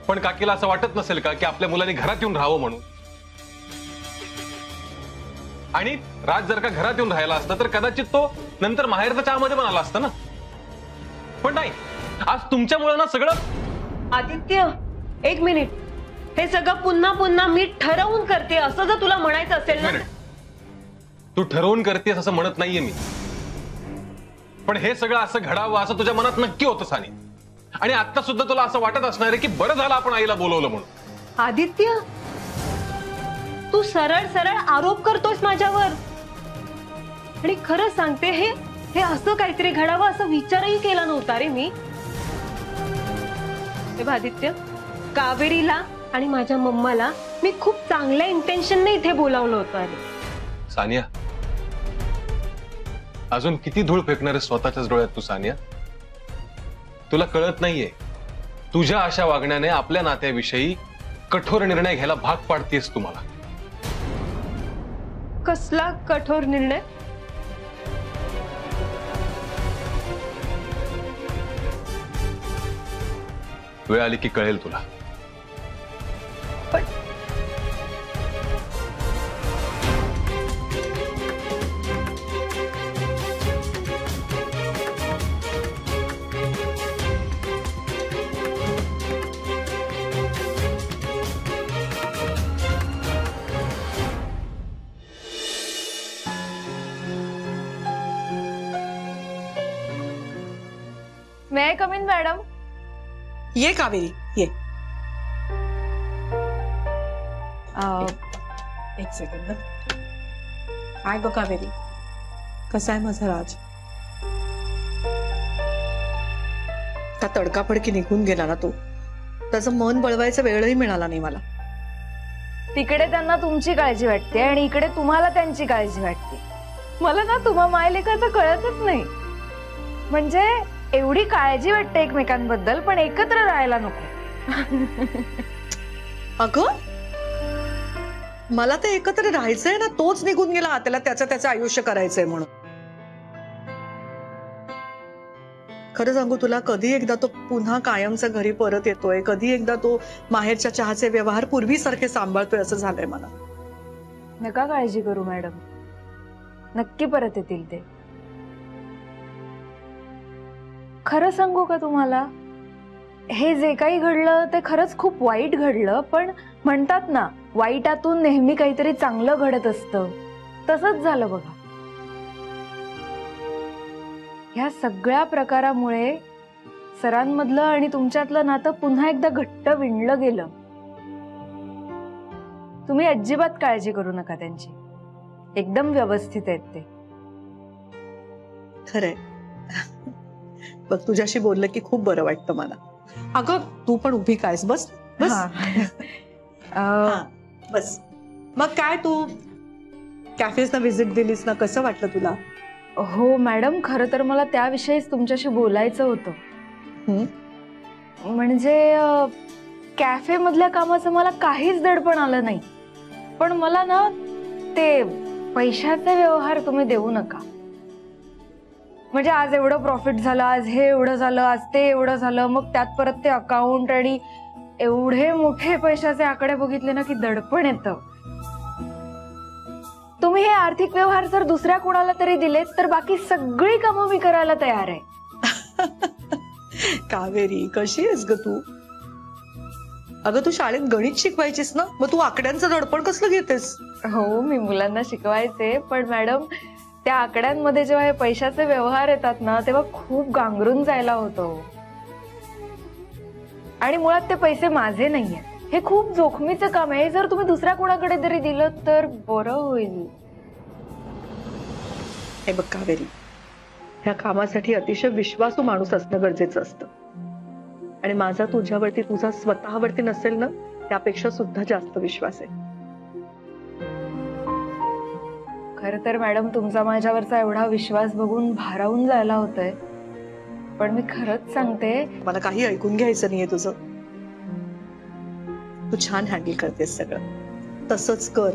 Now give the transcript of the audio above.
पण काकीला असं वाटत नसेल का की आपल्या मुलांनी घरात येऊन राहावं म्हणून? आणि राज जर का घरात येऊन राहिला असता तर कदाचित तो नंतर माहेरच्या चहामध्ये पण आला असता ना. पण नाही, आज तुमच्यामुळे ना सगळं. आदित्य, एक मिनिट. हे सगळं पुन्हा पुन्हा मी ठरवून करते असं जर तुला म्हणायचं असेल ना. तू ठरवून करतेस असं म्हणत नाहीये मी, पण हे सगळं असं घडावं असं तुझ्या मनात नक्की होतं सानी. आणि आता सुद्धा तुला असं वाटत असणार आहे की बरं झालं आपण आईला बोलवलं म्हणून. आदित्य, तू सरळ सरळ आरोप करतोयस माझ्यावर. आणि खरं सांगते, हे असं काहीतरी घडावं असं विचारही केला नव्हता रे मी. हे आदित्य, कावेरीला आणि माझ्या मम्माला मी खूप चांगल्या इंटेन्शनने इथे बोलावलं होतं. अरे सानिया, अजून किती धूळ फेकणार आहे स्वतःच्याच डोळ्यात तू सानिया? तुला कळत नाहीये, तुझ्या अशा वागण्याने आपल्या नात्याविषयी कठोर निर्णय घ्यायला भाग पाडतेस तुम्हाला. कसला कठोर निर्णय? वेळ आली की कळेल तुला. पण मे आई कम इन मैडम? ये कावेरी ये. एक सेकंड. काय ग कावेरी, कसा आहे माझा राज? का तडकाफडकी निघून गेला ना तो? त्याचं मन बळवायचा वेळही मिळाला नाही मला. तिकडे त्यांना तुमची काळजी वाटते आणि इकडे तुम्हाला त्यांची काळजी वाटते. मला ना तुम्हा मायलेकाचं कळतच नाही. म्हणजे एवढी काळजी वाटते एकमेकांबद्दल, पण एकत्र राहायला नको. अगं, मला ते एकत्र राहायचंय ना, तोच निघून गेला. त्याला त्याचं आयुष्य करायचंय म्हणून. खरं सांगू तुला, कधी एकदा तो पुन्हा कायमचा घरी परत येतोय, कधी एकदा तो माहेरच्या चहाचे व्यवहार पूर्वीसारखे सांभाळतोय असं झालंय मला. नका काळजी करू मॅडम, नक्की परत येतील ते. खरं सांगू का तुम्हाला, हे जे काही घडलं ते खरंच खूप वाईट घडलं. पण म्हणतात ना, वाईटातून नेहमी काहीतरी चांगलं घडत असतं, तसंच झालं बघा. ह्या सगळ्या प्रकारामुळे सरांमधलं आणि तुमच्यातलं नातं पुन्हा एकदा घट्ट विणलं गेलं. तुम्ही अजिबात काळजी करू नका त्यांची, एकदम व्यवस्थित आहेत ते. खरंय. बघ, तुझ्याशी बोललं की खूप बरं वाटतं मला. अगं, तू पण उभी कायस? बस बस. बस. मग काय, तू कॅफेजना व्हिजिट दिलीस ना, कसं वाटलं तुला? हो मॅडम, खरं तर मला त्याविषयीच तुमच्याशी बोलायचं होतं. म्हणजे कॅफे मधल्या कामाचं मला काहीच दडपण आलं नाही. पण मला ना ते पैशाचे व्यवहार तुम्ही देऊ नका. म्हणजे आज एवढं प्रॉफिट झालं, आज हे एवढं झालं, आज ते एवढं झालं, मग त्यात परत ते अकाउंट आणि एवढे मोठे पैशाचे आकडे बघितले ना की दडपण येतं. तुम्ही हे आर्थिक व्यवहार जर दुसऱ्या कोणाला तरी दिलेत तर बाकी सगळी कामं मी करायला तयार आहे. कावेरी, कशी आहेस ग तू? अगं, तू शाळेत गणित शिकवायचीस ना, मग तू आकड्यांचं दडपण कसलं घेतेस? हो, मी मुलांना शिकवायचे, पण मॅडम त्या आकड्यांमध्ये जेव्हा हे पैशाचे व्यवहार येतात ना, तेव्हा खूप गांगरून जायला होतं. आणि मुळात ते पैसे माझे नाहीये, हे खूप जोखमीचं काम आहे. जर तुम्ही दुसऱ्या कोणाकडे तरी दिलं तर बरं होईल. हे बघ कावेरी, ह्या कामासाठी अतिशय विश्वासू माणूस असणं गरजेचं असतं. आणि माझा तुझ्यावरती, तुझा स्वतःवरती नसेल ना, त्यापेक्षा सुद्धा जास्त विश्वास आहे. खरं तर मॅडम, तुमचा माझ्यावरचा एवढा विश्वास बघून भारावून जायला होतंय. पण मी खरंच सांगते, मला काही ऐकून घ्यायचं नाहीये तुझं. तू छान हँडल करतेस सगळं, तसंच कर.